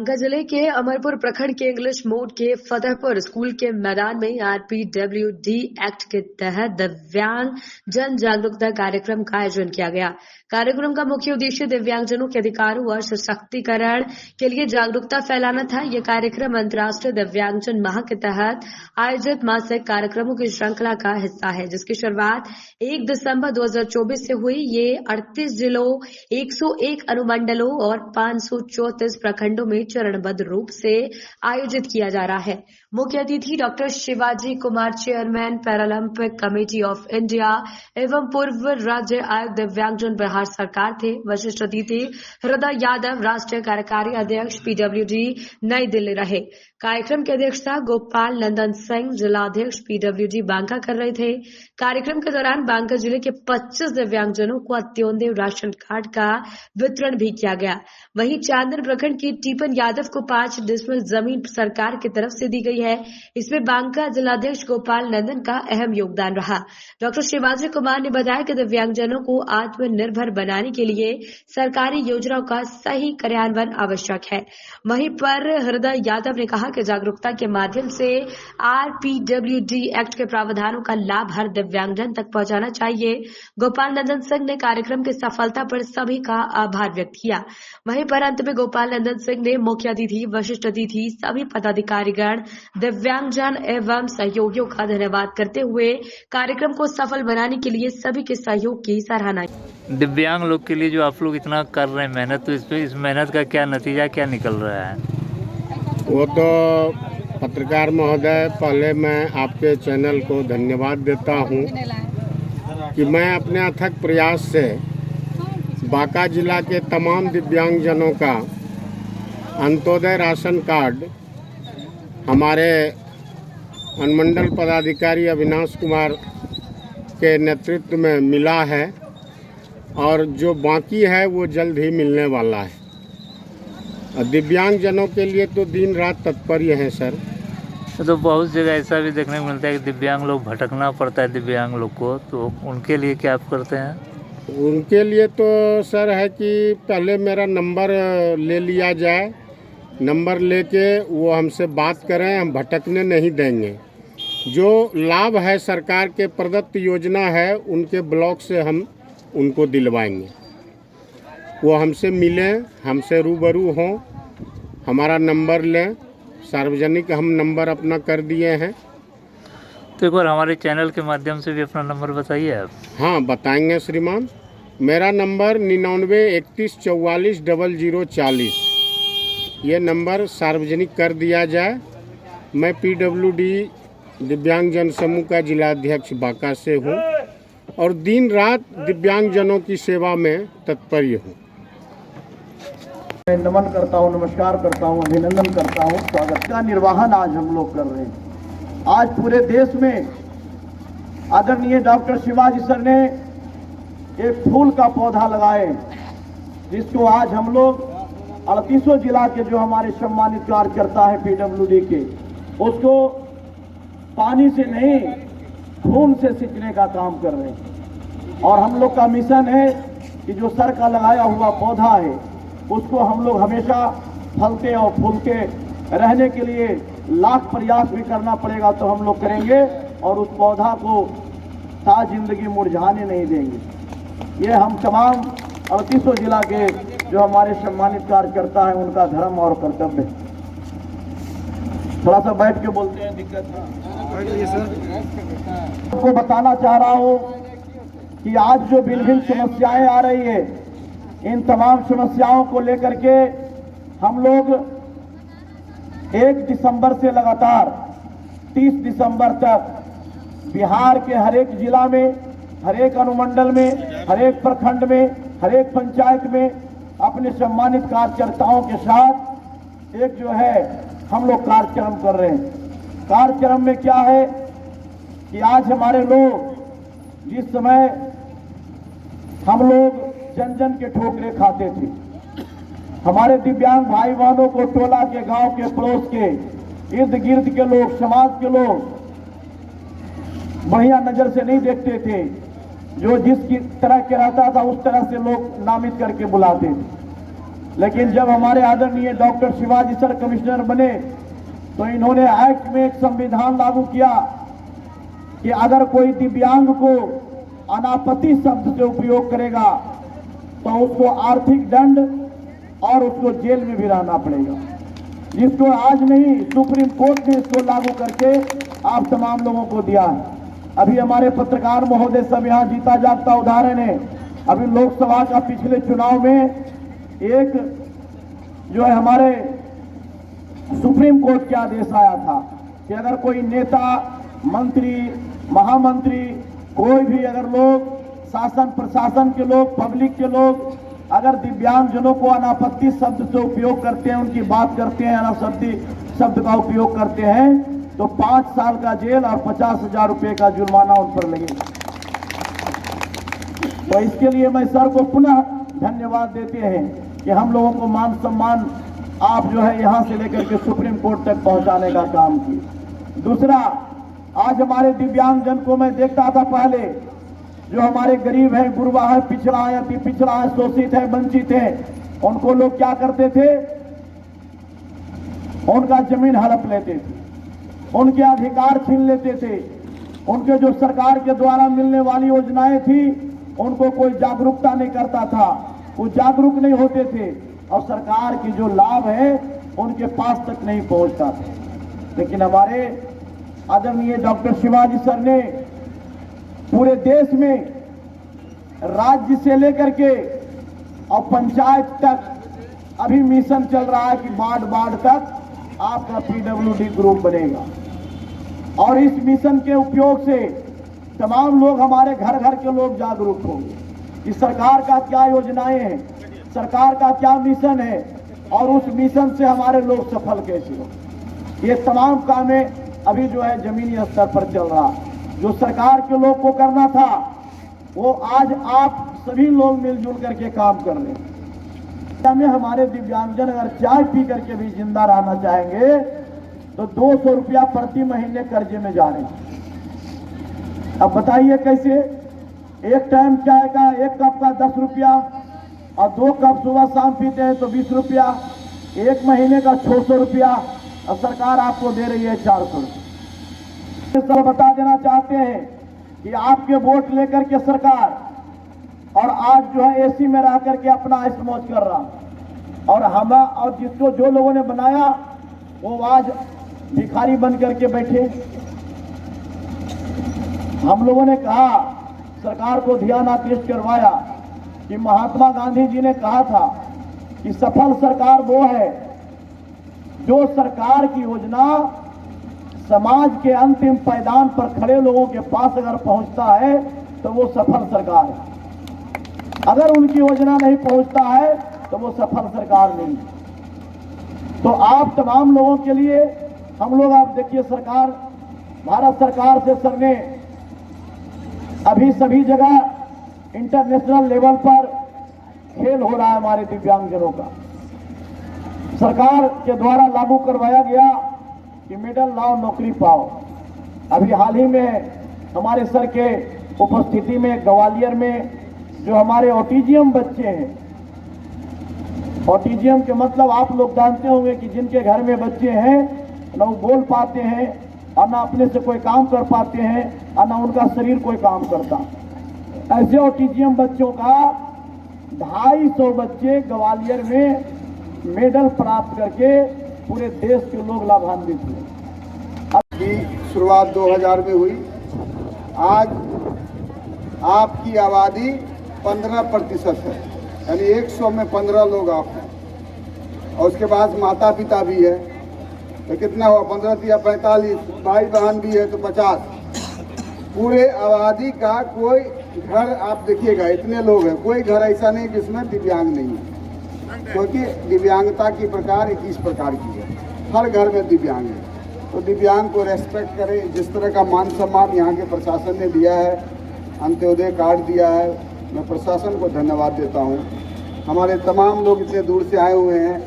बांका जिले के अमरपुर प्रखंड के इंग्लिश मोड के फतेहपुर स्कूल के मैदान में आरपीडब्ल्यूडी एक्ट के तहत दिव्यांग जन जागरूकता कार्यक्रम का आयोजन किया गया। कार्यक्रम का मुख्य उद्देश्य दिव्यांगजनों के अधिकारों और सशक्तिकरण के लिए जागरूकता फैलाना था। यह कार्यक्रम अंतर्राष्ट्रीय दिव्यांगजन माह के तहत आयोजित मासिक कार्यक्रमों की श्रृंखला का हिस्सा है, जिसकी शुरुआत 1 दिसंबर 2024 से हुई। ये 38 जिलों, 101 अनुमंडलों और 534 प्रखंडों में चरणबद्ध रूप से आयोजित किया जा रहा है। मुख्य अतिथि doctor Shivaji Kumar, chairman Paralympic committee of India एवं पूर्व राज्य आयुक्त दिव्यांगजन बिहार सरकार थे। वरिष्ठ अतिथि हृदय यादव, राष्ट्रीय कार्यकारी अध्यक्ष पीडब्ल्यूडी नई दिल्ली रहे। कार्यक्रम की अध्यक्षता गोपाल नंदन सिंह, जिलाध्यक्ष पीडब्ल्यूडी बांका कर रहे थे। कार्यक्रम के दौरान बांका जिले के 25 दिव्यांगजनों को अत्योदय राशन कार्ड का वितरण भी किया गया। वहीं चांदन प्रखंड की टीपन यादव को 5 डिसमिल जमीन सरकार की तरफ से दी गई है। इसमें बांका जिलाध्यक्ष गोपाल नंदन का अहम योगदान रहा। डॉक्टर शिवाजी कुमार ने बताया कि दिव्यांगजनों को आत्मनिर्भर बनाने के लिए सरकारी योजनाओं का सही कार्यान्वयन आवश्यक है। वहीं पर हृदय यादव ने कहा कि जागरूकता के माध्यम से आरपीडब्ल्यूडी एक्ट के प्रावधानों का लाभ हर दिव्यांगजन तक पहुंचाना चाहिए। गोपाल नंदन सिंह ने कार्यक्रम की सफलता पर सभी का आभार व्यक्त किया। वहीं पर अंत में गोपाल नंदन सिंह ने मुख्य अतिथि, वरिष्ठ अतिथि, सभी पदाधिकारीगण, दिव्यांगजन एवं सहयोगियों का धन्यवाद करते हुए कार्यक्रम को सफल बनाने के लिए सभी के सहयोग की सराहना की। दिव्यांग लोग के लिए जो आप लोग इतना कर रहे हैं मेहनत, तो इस मेहनत का क्या नतीजा क्या निकल रहा है? वो तो पत्रकार महोदय, पहले मैं आपके चैनल को धन्यवाद देता हूँ कि मैं अपने अथक प्रयास से बांका जिला के तमाम दिव्यांगजनों का अंत्योदय राशन कार्ड हमारे अनुमंडल पदाधिकारी अविनाश कुमार के नेतृत्व में मिला है और जो बाकी है वो जल्द ही मिलने वाला है। दिव्यांगजनों के लिए तो दिन रात तत्पर हैं सर। तो बहुत जगह ऐसा भी देखने को मिलता है कि दिव्यांग लोग भटकना पड़ता है दिव्यांग लोग को, तो उनके लिए क्या आप करते हैं? उनके लिए तो सर है कि पहले मेरा नंबर ले लिया जाए, नंबर लेके वो हमसे बात करें, हम भटकने नहीं देंगे। जो लाभ है सरकार के प्रदत्त योजना है उनके ब्लॉक से हम उनको दिलवाएंगे। वो हमसे मिलें, हमसे रूबरू हों, हमारा नंबर लें। सार्वजनिक हम नंबर अपना कर दिए हैं। तो एक बार हमारे चैनल के माध्यम से भी अपना नंबर बताइए आप। हाँ बताएंगे श्रीमान। मेरा नंबर 9931440040, ये नंबर सार्वजनिक कर दिया जाए। मैं पीडब्ल्यूडी दिव्यांगजन समूह का जिलाध्यक्ष बांका से हूँ और दिन रात दिव्यांगजनों की सेवा में तत्पर हूँ। मैं नमन करता हूँ, नमस्कार करता हूँ, अभिनंदन करता हूँ। स्वागत का निर्वहन आज हम लोग कर रहे हैं। आज पूरे देश में आदरणीय डॉक्टर शिवाजी सर ने एक फूल का पौधा लगाए, जिसको आज हम लोग 38 जिला के जो हमारे सम्मानित कार्यकर्ता है पीडब्ल्यूडी के, उसको पानी से नहीं खून से सींचने का काम कर रहे हैं। और हम लोग का मिशन है कि जो सर का लगाया हुआ पौधा है उसको हम लोग हमेशा फलते और फूलते रहने के लिए लाख प्रयास भी करना पड़ेगा तो हम लोग करेंगे और उस पौधा को ता जिंदगी मुरझाने नहीं देंगे। ये हम तमाम 38 जिला के जो हमारे सम्मानित कार्यकर्ता हैं उनका धर्म और कर्तव्य है। थोड़ा सा बैठ के बोलते हैं, दिक्कत आपको बताना चाह रहा हूँ कि आज जो भिन्न समस्याएं आ रही है, इन तमाम समस्याओं को लेकर के हम लोग 1 दिसंबर से लगातार 30 दिसंबर तक बिहार के हर एक जिला में, हर एक अनुमंडल में, हर एक प्रखंड में, हर एक पंचायत में अपने सम्मानित कार्यकर्ताओं के साथ एक जो है हम लोग कार्यक्रम कर रहे हैं। कार्यक्रम में क्या है कि आज हमारे लोग, जिस समय हम लोग जन जन के ठोकरे खाते थे, हमारे दिव्यांग भाई बहनों को टोला के, गांव के, पड़ोस के, इर्द गिर्द के लोग, समाज के लोग बढ़िया नजर से नहीं देखते थे। जो जिस तरह के रहता था उस तरह से लोग नामित करके बुलाते थे। लेकिन जब हमारे आदरणीय डॉक्टर शिवाजी सर कमिश्नर बने तो इन्होंने एक्ट में एक संविधान लागू किया कि अगर कोई दिव्यांग को अनापत्ति शब्द से उपयोग करेगा तो उसको आर्थिक दंड और उसको जेल में भी रहना पड़ेगा, जिसको आज नहीं सुप्रीम कोर्ट ने इसको लागू करके आप तमाम लोगों को दिया है। अभी हमारे पत्रकार महोदय सब यहाँ जीता जागता उदाहरण है। अभी लोकसभा का पिछले चुनाव में एक जो है हमारे सुप्रीम कोर्ट के आदेश आया था कि अगर कोई नेता, मंत्री, महामंत्री, कोई भी अगर लोग शासन प्रशासन के लोग, पब्लिक के लोग अगर दिव्यांगजनों को अनापत्ति शब्द से उपयोग करते हैं, उनकी बात करते हैं, अनापत्ति शब्द का उपयोग करते हैं तो 5 साल का जेल और 50,000 रुपये का जुर्माना उन पर लगेगा। तो इसके लिए मैं सर को पुनः धन्यवाद देते हैं कि हम लोगों को मान सम्मान आप जो है यहाँ से लेकर के सुप्रीम कोर्ट तक पहुँचाने का काम किए। दूसरा, आज हमारे दिव्यांगजन को मैं देखता था पहले, जो हमारे गरीब है, गुरबा है, पिछड़ा है, अति पिछड़ा है, शोषित है, वंचित है, उनको लोग क्या करते थे, उनका जमीन हड़प लेते थे, उनके अधिकार छीन लेते थे, उनके जो सरकार के द्वारा मिलने वाली योजनाएं थी उनको कोई जागरूकता नहीं करता था, वो जागरूक नहीं होते थे और सरकार की जो लाभ है उनके पास तक नहीं पहुंचता था। लेकिन हमारे आदरणीय डॉक्टर शिवाजी सर ने पूरे देश में राज्य से लेकर के और पंचायत तक अभी मिशन चल रहा है कि वार्ड तक आपका पीडब्ल्यूडी ग्रुप बनेगा और इस मिशन के उपयोग से तमाम लोग, हमारे घर घर के लोग जागरूक होंगे कि सरकार का क्या योजनाएं हैं, सरकार का क्या मिशन है और उस मिशन से हमारे लोग सफल कैसे हो। ये तमाम कामें अभी जो है जमीनी स्तर पर चल रहा, जो सरकार के लोग को करना था वो आज आप सभी लोग मिलजुल करके काम कर रहे हैं। में हमारे दिव्यांगजन अगर चाय पी करके भी जिंदा रहना चाहेंगे तो 200 रुपया प्रति महीने कर्जे में जा रहे हैं। अब बताइए कैसे, एक टाइम चाय का एक कप का 10 रुपया और 2 कप सुबह शाम पीते हैं तो 20 रुपया, एक महीने का 600 रुपया और सरकार आपको दे रही है 400 रुपया। सब बता देना चाहते हैं कि आपके वोट लेकर के सरकार और आज जो है एसी में रह करके अपना ऐश मौज कर रहा और हम और जिसको जो लोगों ने बनाया वो आज भिखारी बन करके बैठे। हम लोगों ने कहा, सरकार को ध्यान आकृष्ट करवाया कि महात्मा गांधी जी ने कहा था कि सफल सरकार वो है जो सरकार की योजना समाज के अंतिम पायदान पर खड़े लोगों के पास अगर पहुंचता है तो वो सफल सरकार है। अगर उनकी योजना नहीं पहुंचता है तो वो सफल सरकार नहीं। तो आप तमाम लोगों के लिए हम लोग, आप देखिए सरकार, भारत सरकार से सर ने अभी सभी जगह इंटरनेशनल लेवल पर खेल हो रहा है हमारे दिव्यांगजनों का। सरकार के द्वारा लागू करवाया गया कि मेडल लाओ नौकरी पाओ। अभी हाल ही में हमारे सर के उपस्थिति में ग्वालियर में जो हमारे ऑटिज्म बच्चे हैं, ऑटिज्म के मतलब आप लोग जानते होंगे कि जिनके घर में बच्चे हैं ना वो बोल पाते हैं और ना अपने से कोई काम कर पाते हैं और ना उनका शरीर कोई काम करता, ऐसे ऑटिज्म बच्चों का 250 बच्चे ग्वालियर में मेडल प्राप्त करके पूरे देश के लोग लाभान्वित हुए। की शुरुआत 2000 में हुई। आज आपकी आबादी 15% है, यानी 100 में 15 लोग आप हैं और उसके बाद माता पिता भी है तो कितना हुआ, 15 या 45, भाई बहन भी है तो 50। पूरे आबादी का कोई घर आप देखिएगा, इतने लोग हैं, कोई घर ऐसा नहीं जिसमें दिव्यांग नहीं है, क्योंकि दिव्यांगता की प्रकार 21 प्रकार की है, हर घर में दिव्यांग है। तो दिव्यांग को रेस्पेक्ट करें। जिस तरह का मान सम्मान यहाँ के प्रशासन ने दिया है, अंत्योदय कार्ड दिया है, मैं प्रशासन को धन्यवाद देता हूँ। हमारे तमाम लोग इतने दूर से आए हुए हैं,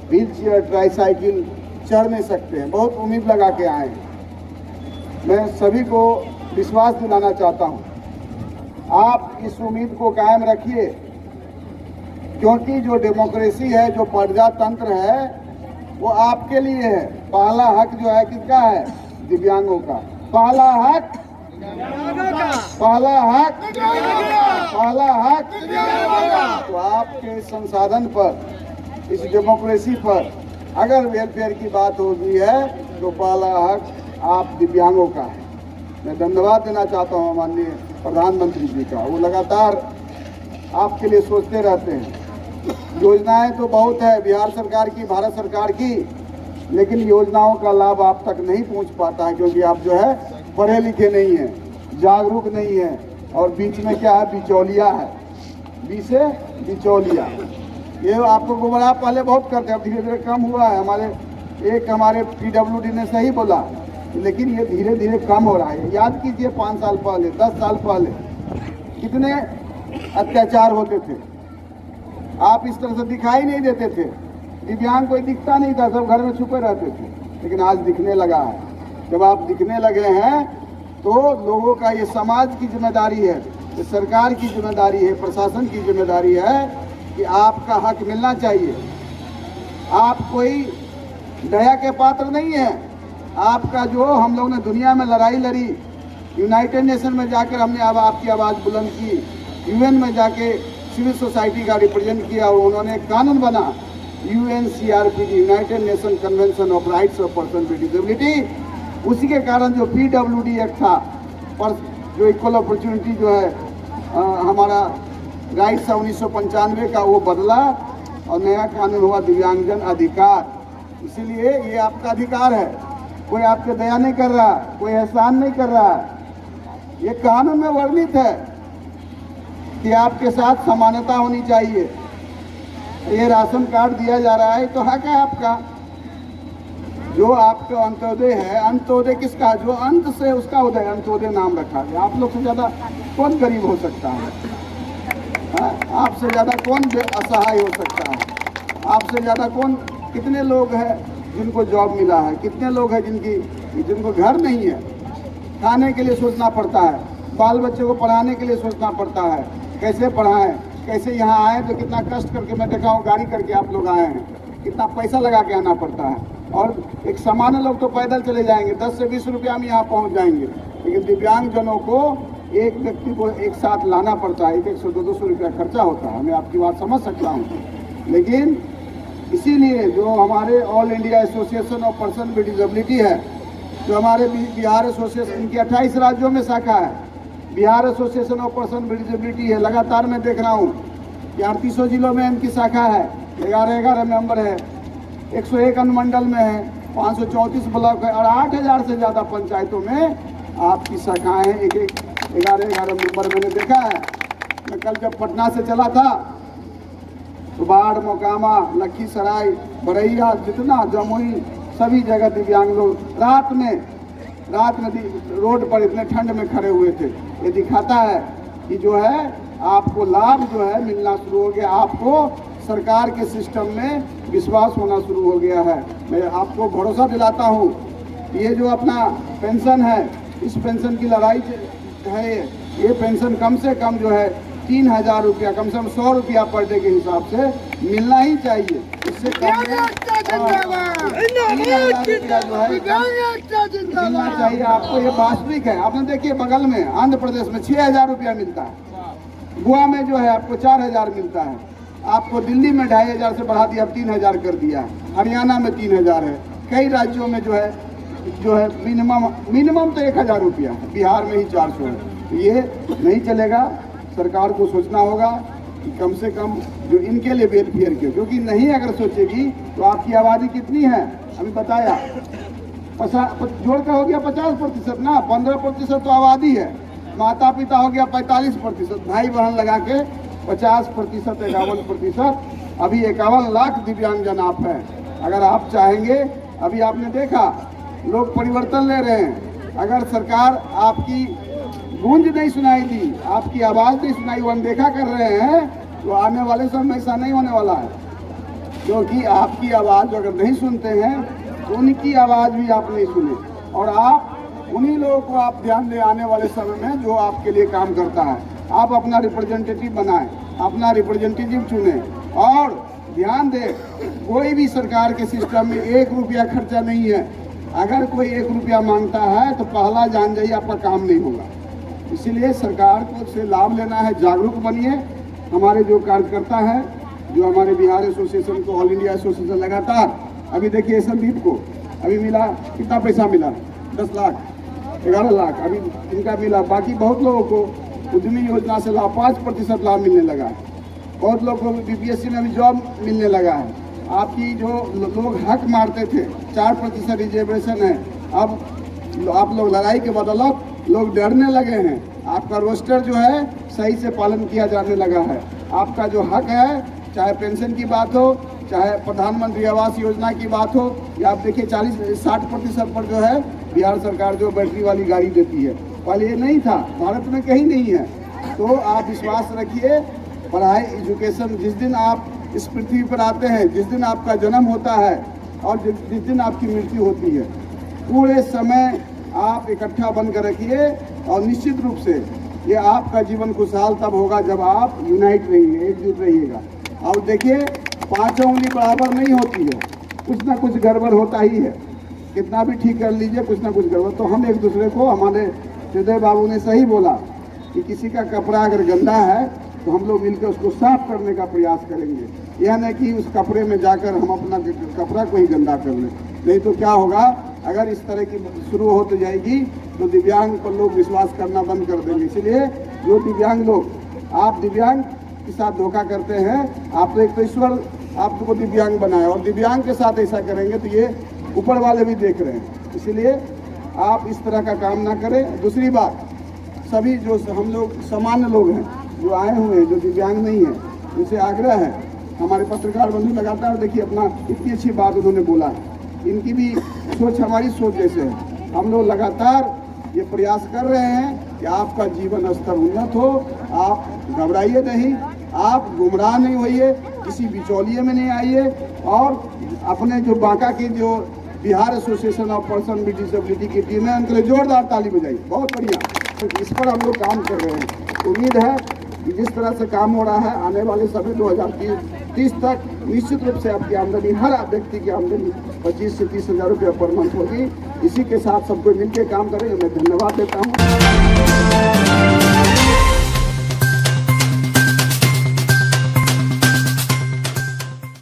व्हील चेयर, ट्राईसाइकिल चढ़ नहीं सकते हैं, बहुत उम्मीद लगा के आए हैं। मैं सभी को विश्वास दिलाना चाहता हूँ, आप इस उम्मीद को कायम रखिए क्योंकि जो डेमोक्रेसी है, जो प्रजातंत्र है, वो आपके लिए है। पहला हक जो है किसका है? दिव्यांगों का। पहला हक, पहला हक, पहला हक। तो आपके संसाधन पर, इस डेमोक्रेसी पर अगर वेलफेयर की बात होगी है तो पहला हक आप दिव्यांगों का है। मैं धन्यवाद देना चाहता हूँ माननीय प्रधानमंत्री जी का। वो लगातार आपके लिए सोचते रहते हैं। योजनाएं तो बहुत है बिहार सरकार की, भारत सरकार की, लेकिन योजनाओं का लाभ आप तक नहीं पहुंच पाता है, क्योंकि आप जो है पढ़े लिखे नहीं हैं, जागरूक नहीं हैं, और बीच में क्या है? बिचौलिया है। बीच से बिचौलिया। ये आपको गुमराह पहले बहुत करते हैं, अब धीरे धीरे कम हुआ है। हमारे PWD ने सही बोला, लेकिन ये धीरे धीरे कम हो रहा है। याद कीजिए 5 साल पहले, 10 साल पहले कितने अत्याचार होते थे। आप इस तरह से दिखाई नहीं देते थे, दिव्यांग कोई दिखता नहीं था, सब घर में छुपे रहते थे। लेकिन आज दिखने लगा है। जब आप दिखने लगे हैं तो लोगों का, ये समाज की जिम्मेदारी है, ये सरकार की जिम्मेदारी है, प्रशासन की जिम्मेदारी है कि आपका हक मिलना चाहिए। आप कोई दया के पात्र नहीं है। आपका जो हम लोग ने दुनिया में लड़ाई लड़ी, यूनाइटेड नेशन में जाकर हमने अब आपकी आवाज़ बुलंद की, UN में जाके सिविल सोसाइटी का रिप्रेजेंट किया, और उन्होंने एक कानून बना, UNCRPD, United nation convention of rights of person with disability. उसी के कारण जो PWD एक्ट था, पर जो इक्वल अपॉर्चुनिटी जो है हमारा राइट्स 1995 का, वो बदला और नया कानून हुआ दिव्यांगजन अधिकार। इसीलिए ये आपका अधिकार है। कोई आपके दया नहीं कर रहा, कोई एहसान नहीं कर रहा है। ये कानून में वर्णित है कि आपके साथ समानता होनी चाहिए। ये राशन कार्ड दिया जा रहा है तो हक है आपका। जो आपका अंत्योदय है, अंत्योदय किसका? जो अंत से उसका उदय, अंत्योदय नाम रखा गया। आप लोग से ज्यादा कौन गरीब हो सकता है? आपसे ज्यादा कौन असहाय हो सकता है? आपसे ज्यादा कौन, कितने लोग हैं जिनको जॉब मिला है? कितने लोग हैं जिनको घर नहीं है? खाने के लिए सोचना पड़ता है, बाल बच्चे को पढ़ाने के लिए सोचना पड़ता है, कैसे पढ़ाएं, कैसे यहाँ आए तो कितना कष्ट करके, मैं देखा हूँ गाड़ी करके आप लोग आए हैं, कितना पैसा लगा के आना पड़ता है। और एक सामान्य लोग तो पैदल चले जाएंगे, 10 से 20 रुपया में यहाँ पहुँच जाएंगे, लेकिन दिव्यांगजनों को एक व्यक्ति को एक साथ लाना पड़ता है, 100 से 200 रुपया खर्चा होता है। मैं आपकी बात समझ सकता हूँ, लेकिन इसीलिए जो हमारे all India association of person with disability है, जो हमारे बिहार एसोसिएशन, इनकी 28 राज्यों में शाखा है, Bihar association of person with disability है। लगातार मैं देख रहा हूँ कि 38 जिलों में इनकी शाखा है, 11 मेंबर है, 101 अनुमंडल में है, 534 ब्लॉक है, और 8000 से ज़्यादा पंचायतों में आपकी शाखाएँ हैं। 11 मेंबर मैंने देखा है। मैं कल जब पटना से चला था तो बाढ़, मोकामा, लखीसराय, बरैया, जितना जमुई, सभी जगह दिव्यांग लोग रात में रोड पर इतने ठंड में खड़े हुए थे। ये दिखाता है कि जो है आपको लाभ जो है मिलना शुरू हो गया, आपको सरकार के सिस्टम में विश्वास होना शुरू हो गया है। मैं आपको भरोसा दिलाता हूँ, ये जो अपना पेंशन है, इस पेंशन की लड़ाई है। ये पेंशन कम से कम जो है 3000 रुपया, कम से कम 100 रुपया पर डे के हिसाब से मिलना ही चाहिए। इससे कम 3000 रुपया जो है मिलना चाहिए आपको। ये वास्तविक है। आपने देखिए बगल में आंध्र प्रदेश में 6000 रुपया मिलता है, गोवा में जो है आपको 4000 मिलता है, आपको दिल्ली में 2500 से बढ़ा दिया, 3000 कर दिया, हरियाणा में 3000 है, कई राज्यों में जो है मिनिमम तो 1000 रुपया, बिहार में ही 400 है। ये नहीं चलेगा। सरकार को सोचना होगा कि कम से कम जो इनके लिए वेलफेयर के, क्योंकि नहीं अगर सोचेगी तो आपकी आबादी कितनी है अभी बताया, जोड़ कर हो गया 50% ना, 15% तो आबादी है, माता पिता हो गया 45%, भाई बहन लगा के 50%, 51%, अभी 51 लाख दिव्यांगजन आप हैं। अगर आप चाहेंगे, अभी आपने देखा लोग परिवर्तन ले रहे हैं। अगर सरकार आपकी गूंज नहीं सुनाई दी, आपकी आवाज़ नहीं सुनाई, वो अनदेखा कर रहे हैं, तो आने वाले समय में ऐसा नहीं होने वाला है। क्योंकि आपकी आवाज़ अगर नहीं सुनते हैं तो उनकी आवाज़ भी आप नहीं सुने, और आप उन्हीं लोगों को आप ध्यान दें आने वाले समय में जो आपके लिए काम करता है। आप अपना रिप्रेजेंटेटिव बनाएं, अपना रिप्रेजेंटेटिव चुनें, और ध्यान दें, कोई भी सरकार के सिस्टम में 1 रुपया खर्चा नहीं है। अगर कोई 1 रुपया मांगता है तो पहला जान जाइए आपका काम नहीं होगा। इसीलिए सरकार को से लाभ लेना है, जागरूक बनिए। हमारे जो कार्यकर्ता हैं, जो हमारे बिहार एसोसिएशन को, ऑल इंडिया एसोसिएशन लगातार, अभी देखिए संदीप को अभी मिला, कितना पैसा मिला, 10 लाख 11 लाख अभी इनका मिला। बाकी बहुत लोगों को उद्यमी योजना से लाभ 5% लाभ मिलने लगा है। बहुत लोगों को बीपीएससी में भी जॉब मिलने लगा है। आपकी जो लोग हक मारते थे, 4% रिजर्वेशन है, अब आप लोग लड़ाई के बदौलत लोग डरने लगे हैं। आपका रोस्टर जो है सही से पालन किया जाने लगा है। आपका जो हक है, चाहे पेंशन की बात हो, चाहे प्रधानमंत्री आवास योजना की बात हो, या आप देखिए 40-60% पर जो है बिहार सरकार जो बैटरी वाली गाड़ी देती है, पहले ये नहीं था, भारत में कहीं नहीं है। तो आप विश्वास रखिए, पढ़ाई एजुकेशन, जिस दिन आप इस पृथ्वी पर आते हैं, जिस दिन आपका जन्म होता है और जिस दिन आपकी मृत्यु होती है, पूरे समय आप इकट्ठा बनकर रखिए। और निश्चित रूप से ये आपका जीवन खुशहाल तब होगा जब आप यूनाइट रहिए, एकजुट रहिएगा। और देखिए, 5 उंगली बराबर नहीं होती है, कुछ ना कुछ गड़बड़ होता ही है। कितना भी ठीक कर लीजिए, कुछ ना कुछ गड़बड़। तो हम एक दूसरे को, हमारे हृदय बाबू ने सही बोला कि किसी का कपड़ा अगर गंदा है तो हम लोग मिलकर उसको साफ करने का प्रयास करेंगे। यह नहीं कि उस कपड़े में जाकर हम अपना कपड़ा को ही गंदा कर लें। नहीं तो क्या होगा, अगर इस तरह की शुरू होती जाएगी तो दिव्यांग पर लोग विश्वास करना बंद कर देंगे। इसलिए जो दिव्यांग लोग, आप दिव्यांग के साथ धोखा करते हैं, आप तो एक तो ईश्वर आपको दिव्यांग बनाया, और दिव्यांग के साथ ऐसा करेंगे तो ये ऊपर वाले भी देख रहे हैं। इसलिए आप इस तरह का काम ना करें। दूसरी बात, सभी जो हम लोग सामान्य लोग हैं, जो आए हुए हैं, जो दिव्यांग नहीं है, उनसे आग्रह है, हमारे पत्रकार बंधु लगातार देखिए अपना इतनी अच्छी बात उन्होंने बोला, इनकी भी सोच हमारी सोच जैसे है। हम लोग लगातार ये प्रयास कर रहे हैं कि आपका जीवन स्तर उन्नत हो। आप घबराइए नहीं, आप गुमराह नहीं होइए, किसी बिचौलिए में नहीं आइए, और अपने जो बांका के जो Bihar association of person with disability की टीम है, उनके लिए जोरदार ताली बजाइए। बहुत बढ़िया, तो इस पर हम लोग काम कर रहे हैं। उम्मीद है कि जिस तरह से काम हो रहा है, आने वाले समय 2030 तक निश्चित रूप से आपकी आमदनी, हर व्यक्ति की आमदनी 25 से 30 हज़ार रुपये पर मंथ होगी। इसी के साथ सबको मिलकर काम करेंगे। मैं धन्यवाद देता हूँ।